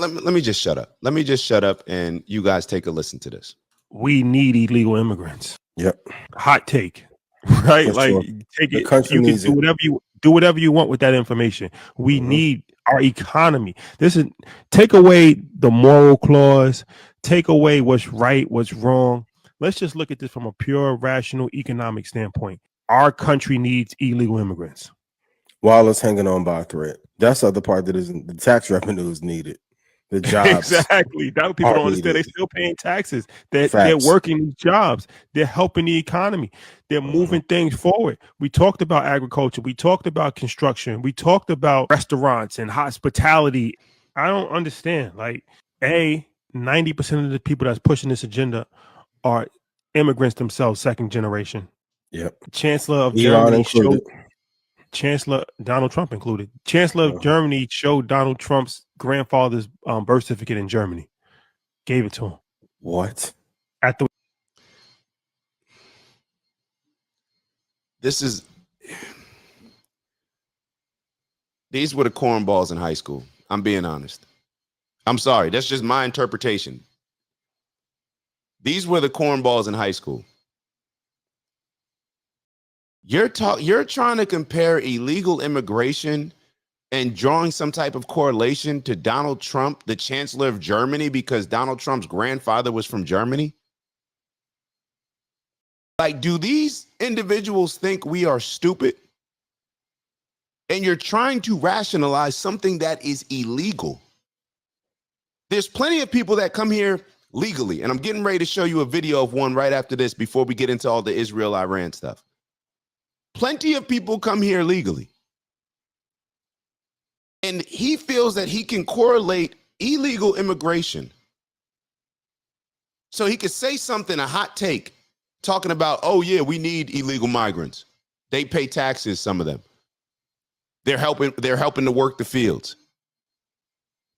let me just shut up. Let me just shut up, and you guys take a listen to this. We need illegal immigrants. Yep. Hot take, right? For Like sure. take The it. country You can needs do it. whatever you want with that information. We Mhm. need our economy. This is take away the moral clause. Take away what's right, what's wrong. Let's just look at this from a pure, rational, economic standpoint. Our country needs illegal immigrants. While it's hanging on by a thread. That's the other part that isn't. The tax revenue is needed. The jobs Exactly. That people are don't understand. They're needed. still paying taxes. They're Facts. working these jobs. They're helping the economy. They're moving things forward. We talked about agriculture. We talked about construction. We talked about restaurants and hospitality. I don't understand. Like, 90% of the people that's pushing this agenda are immigrants themselves, second generation. Yep. Chancellor of Elon Germany showed included. Chancellor Donald Trump included. Chancellor of Germany showed Donald Trump's grandfather's birth certificate in Germany. Gave it to him What? at the. These were the cornballs in high school. I'm being honest. I'm sorry. That's just my interpretation. These were the cornballs in high school. You're trying to compare illegal immigration and drawing some type of correlation to Donald Trump, the Chancellor of Germany, because Donald Trump's grandfather was from Germany. Like, do these individuals think we are stupid? And you're trying to rationalize something that is illegal. There's plenty of people that come here legally, and I'm getting ready to show you a video of one right after this before we get into all the Israel-Iran stuff. Plenty of people come here legally. And he feels that he can correlate illegal immigration. So he could say something, a hot take, talking about, oh yeah, we need illegal migrants. They pay taxes, some of them. They're helping to work the fields.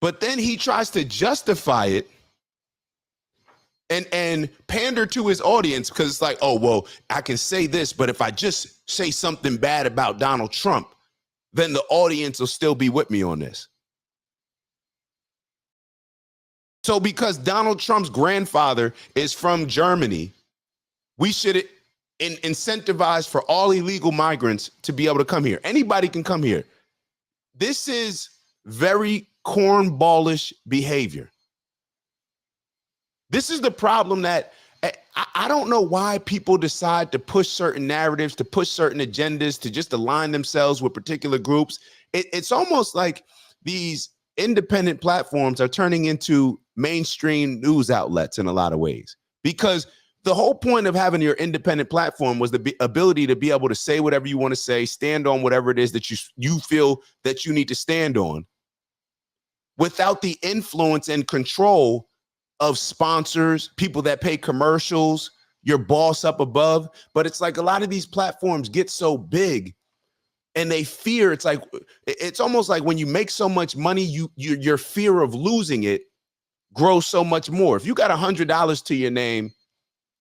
But then he tries to justify it and pander to his audience, because it's like, oh, well, I can say this, but if I just say something bad about Donald Trump, then the audience will still be with me on this. So because Donald Trump's grandfather is from Germany, we should incentivize for all illegal migrants to be able to come here. Anybody can come here. This is very cornballish behavior. This is the problem that I don't know why people decide to push certain narratives, to push certain agendas, to just align themselves with particular groups. It's almost like these independent platforms are turning into mainstream news outlets in a lot of ways, because the whole point of having your independent platform was the ability to be able to say whatever you want to say, stand on whatever it is that you feel that you need to stand on, without the influence and control of sponsors, people that pay commercials, your boss up above. But it's like a lot of these platforms get so big and they fear, it's almost like when you make so much money, your fear of losing it grows so much more. If you got $100 to your name,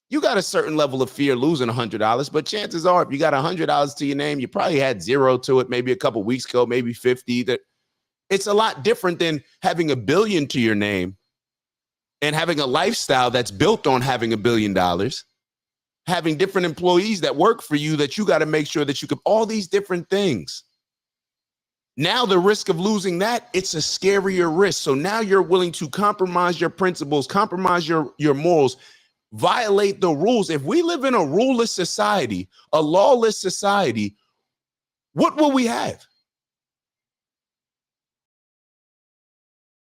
you got a certain level of fear losing $100, but chances are if you got $100 to your name, you probably had zero to it maybe a couple weeks ago, maybe 50. That it's a lot different than having $1 billion to your name and having a lifestyle that's built on having $1 billion, having different employees that work for you that you got to make sure that you can, all these different things. Now the risk of losing that, it's a scarier risk. So now you're willing to compromise your principles, compromise your morals, violate the rules. If we live in a ruleless society, a lawless society, what will we have?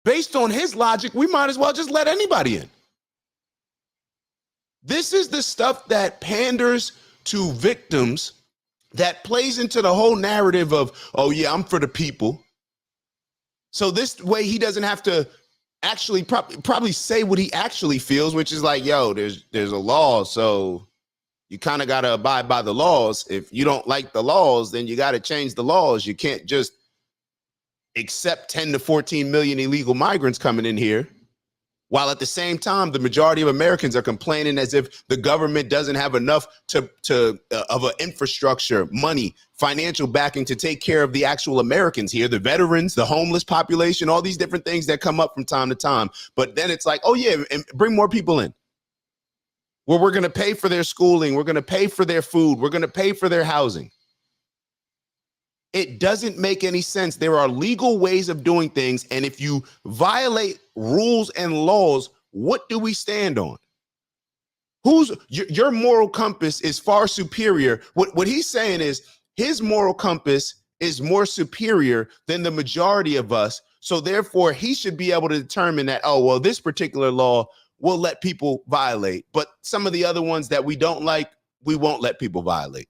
Based on his logic, we might as well just let anybody in. This is the stuff that panders to victims, that plays into the whole narrative of, oh yeah, I'm for the people. So this way he doesn't have to actually probably say what he actually feels, which is like, yo, there's a law, so you kind of got to abide by the laws. If you don't like the laws, then you got to change the laws. You can't just accept 10 to 14 million illegal migrants coming in here while at the same time, the majority of Americans are complaining as if the government doesn't have enough of an infrastructure, money, financial backing to take care of the actual Americans here, the veterans, the homeless population, all these different things that come up from time to time. But then it's like, oh yeah, and bring more people in. Well, we're going to pay for their schooling. We're going to pay for their food. We're going to pay for their housing. It doesn't make any sense. There are legal ways of doing things. And if you violate rules and laws, what do we stand on? Your moral compass is far superior. What he's saying is his moral compass is more superior than the majority of us. So therefore, he should be able to determine that, oh, well, this particular law will let people violate. But some of the other ones that we don't like, we won't let people violate.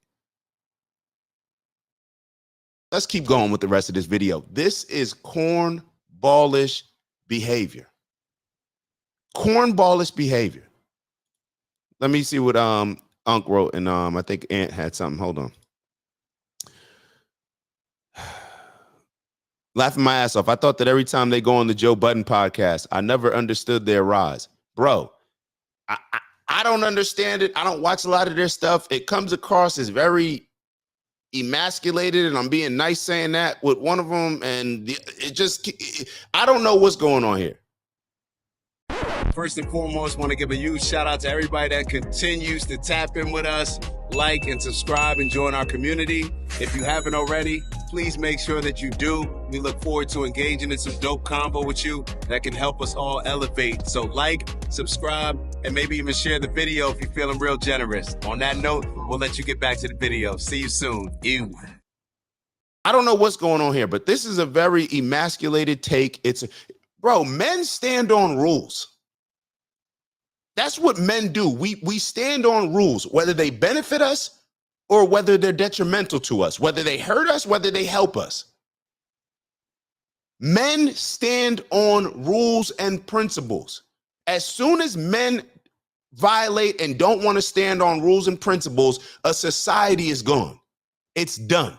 Let's keep going with the rest of this video. This is cornballish behavior. Cornballish behavior. Let me see what Unc wrote, and I think Ant had something. Hold on. Laughing my ass off. I thought that every time they go on the Joe Budden podcast, I never understood their rise. Bro, I don't understand it. I don't watch a lot of their stuff. It comes across as very emasculated, and I'm being nice saying that with one of them, and I don't know what's going on here. First and foremost, want to give a huge shout out to everybody that continues to tap in with us, like and subscribe and join our community. If you haven't already, please make sure that you do. We look forward to engaging in some dope convo with you that can help us all elevate. So like, subscribe, and maybe even share the video if you're feeling real generous. On that note, we'll let you get back to the video. See you soon. Ew. I don't know what's going on here, but this is a very emasculated take. Bro, men stand on rules. That's what men do. We stand on rules, whether they benefit us or whether they're detrimental to us, whether they hurt us, whether they help us. Men stand on rules and principles. As soon as men violate and don't want to stand on rules and principles, a society is gone. It's done.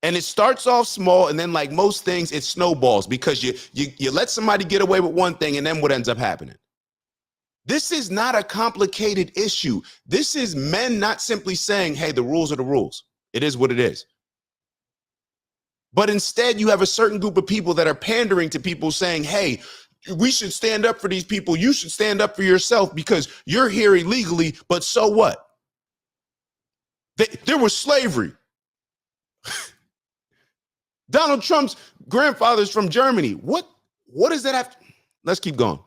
And it starts off small, and then like most things, it snowballs because you let somebody get away with one thing, and then what ends up happening? This is not a complicated issue. This is men not simply saying, hey, the rules are the rules. It is what it is. But instead, you have a certain group of people that are pandering to people saying, hey, we should stand up for these people. You should stand up for yourself because you're here illegally, but so what? There was slavery. Donald Trump's grandfather's from Germany. What does that have to? Let's keep going.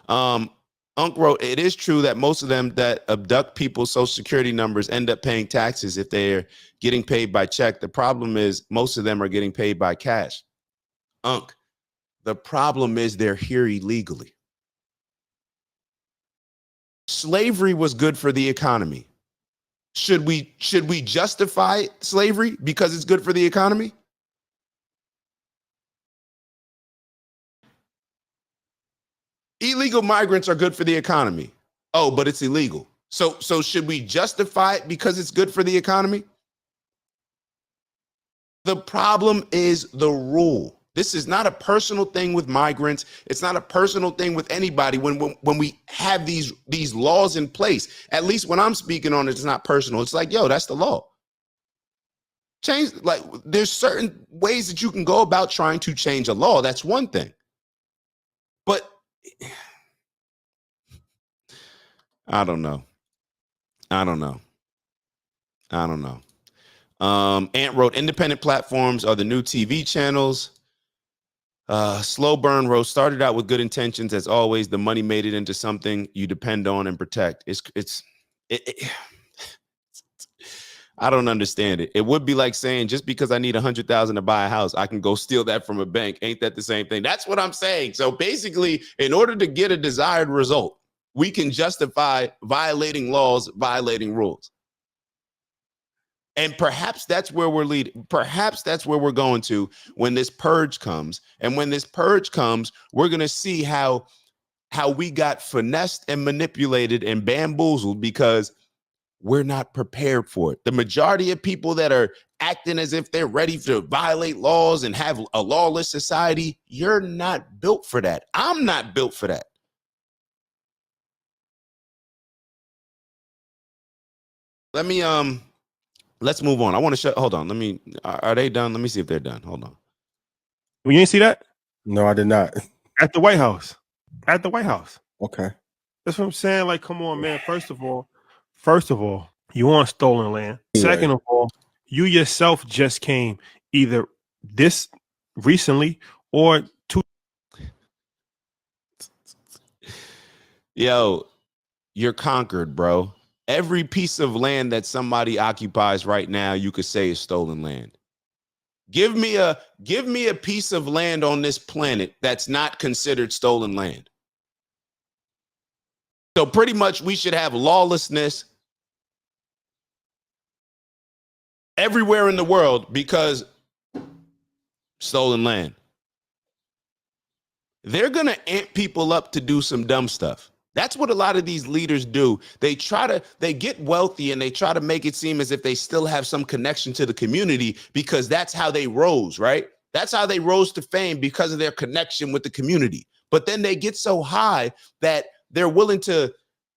Unc wrote, it is true that most of them that abduct people's social security numbers end up paying taxes if they're getting paid by check. The problem is most of them are getting paid by cash. Unc, the problem is they're here illegally. Slavery was good for the economy. Should we justify slavery because it's good for the economy? Illegal migrants are good for the economy. Oh, but it's illegal. So should we justify it because it's good for the economy? The problem is the rule. This is not a personal thing with migrants. It's not a personal thing with anybody. When we have these laws in place, at least when I'm speaking on it, it's not personal. It's like, yo, that's the law. Change, like, there's certain ways that you can go about trying to change a law. That's one thing. But I don't know. Ant wrote, independent platforms are the new TV channels. Slow Burn wrote, started out with good intentions. As always, the money made it into something you depend on and protect. I don't understand it. It would be like saying, just because I need 100,000 to buy a house, I can go steal that from a bank. Ain't that the same thing? That's what I'm saying. So basically, in order to get a desired result, we can justify violating laws, violating rules. And perhaps that's where we're leading. Perhaps that's where we're going to when this purge comes. And when this purge comes, we're going to see how we got finessed and manipulated and bamboozled because we're not prepared for it. The majority of people that are acting as if they're ready to violate laws and have a lawless society. You're not built for that. I'm not built for that. Let me let's move on. I want to show. Hold on. Are they done? Let me see if they're done. Hold on. Well, you didn't see that? No, I did not. At the White House. At the White House. Okay. That's what I'm saying. Like, come on, man. First of all, you on stolen land. Right. Second of all, you yourself just came either this recently or two. Yo, you're conquered, bro. Every piece of land that somebody occupies right now, you could say is stolen land. Give me a piece of land on this planet that's not considered stolen land. So pretty much we should have lawlessness everywhere in the world because stolen land. They're going to amp people up to do some dumb stuff. That's what a lot of these leaders do. They get wealthy and they try to make it seem as if they still have some connection to the community because that's how they rose, right? That's how they rose to fame, because of their connection with the community. But then they get so high that they're willing to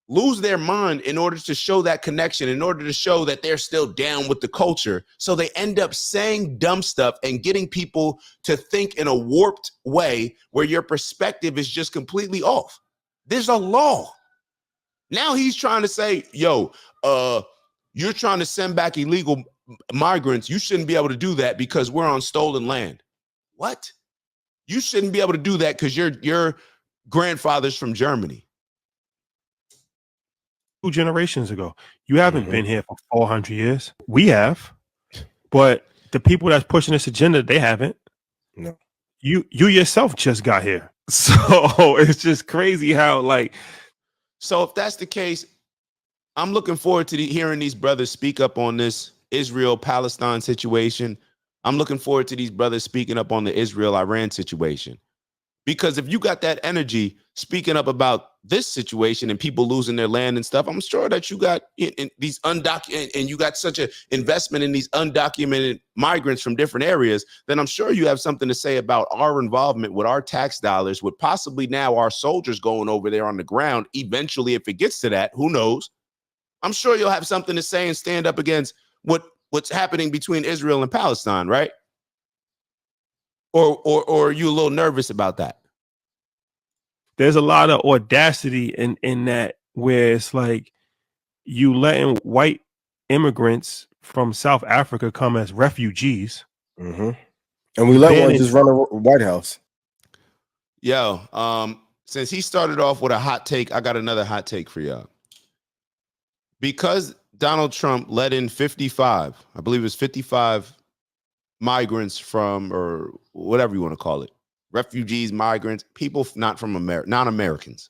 lose their mind in order to show that connection, in order to show that they're still down with the culture. So they end up saying dumb stuff and getting people to think in a warped way where your perspective is just completely off. There's a law. Now he's trying to say, yo, you're trying to send back illegal migrants. You shouldn't be able to do that because we're on stolen land. What? You shouldn't be able to do that because your grandfather's from Germany. 2 generations ago. You haven't been here for 400 years. We have. But the people that's pushing this agenda, they haven't. No. You yourself just got here. So it's just crazy how, like. So if that's the case, I'm looking forward to hearing these brothers speak up on this Israel-Palestine situation. I'm looking forward to these brothers speaking up on the Israel-Iran situation. Because if you got that energy speaking up about this situation and people losing their land and stuff, I'm sure that you got in these undocumented, and you got such an investment in these undocumented migrants from different areas, then I'm sure you have something to say about our involvement with our tax dollars, with possibly now our soldiers going over there on the ground. Eventually, if it gets to that, who knows? I'm sure you'll have something to say and stand up against what's happening between Israel and Palestine, right? Or are you a little nervous about that? There's a lot of audacity in that, where it's like you letting white immigrants from South Africa come as refugees. And we let one just run a White House. Yo, since he started off with a hot take, I got another hot take for y'all. Because Donald Trump let in 55, I believe it was 55 migrants from, or whatever you want to call it, refugees, migrants, people not from America, non-Americans.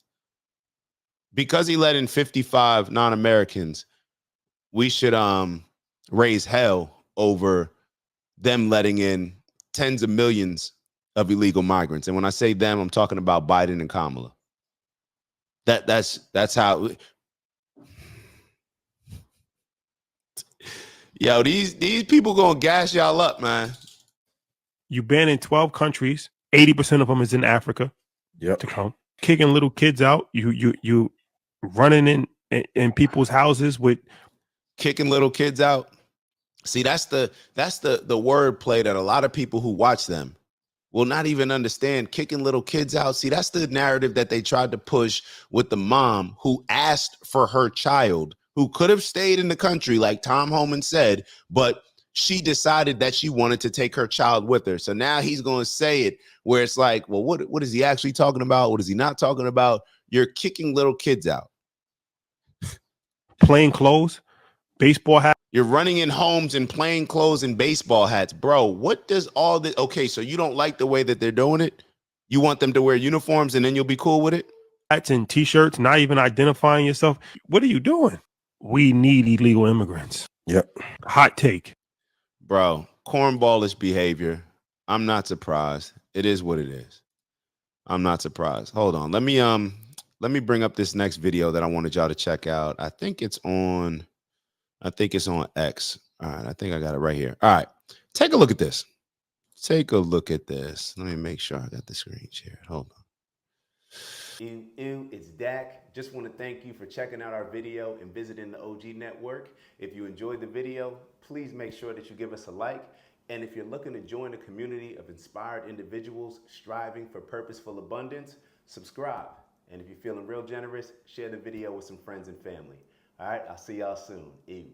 Because he let in 55 non-Americans, we should raise hell over them letting in tens of millions of illegal migrants. And when I say them, I'm talking about Biden and Kamala. That's how. Yo, these people gonna gas y'all up, man. You ban in 12 countries. 80% of them is in Africa. Yep. To come, kicking little kids out. You running in people's houses with kicking little kids out. See, that's the wordplay that a lot of people who watch them will not even understand. Kicking little kids out. See, that's the narrative that they tried to push with the mom who asked for her child, who could have stayed in the country, like Tom Homan said, but she decided that she wanted to take her child with her. So now he's going to say it where it's like, well, what is he actually talking about? What is he not talking about? You're kicking little kids out. plain clothes, baseball hat. You're running in homes in plain clothes and baseball hats. Bro, what does all this? Okay, so you don't like the way that they're doing it? You want them to wear uniforms and then you'll be cool with it? Hats and T-shirts, not even identifying yourself. What are you doing? We need illegal immigrants. Yep. Hot take. Bro, cornballish behavior. I'm not surprised. It is what it is. I'm not surprised. Hold on. Let me bring up this next video that I wanted y'all to check out. I think it's on X. All right, I think I got it right here. All right, take a look at this. Take a look at this. Let me make sure I got the screen shared. Hold on. Ew, it's Dak. Just want to thank you for checking out our video and visiting the OG Network. If you enjoyed the video, please make sure that you give us a like. And if you're looking to join a community of inspired individuals striving for purposeful abundance, subscribe. And if you're feeling real generous, share the video with some friends and family. All right, I'll see y'all soon. Ew.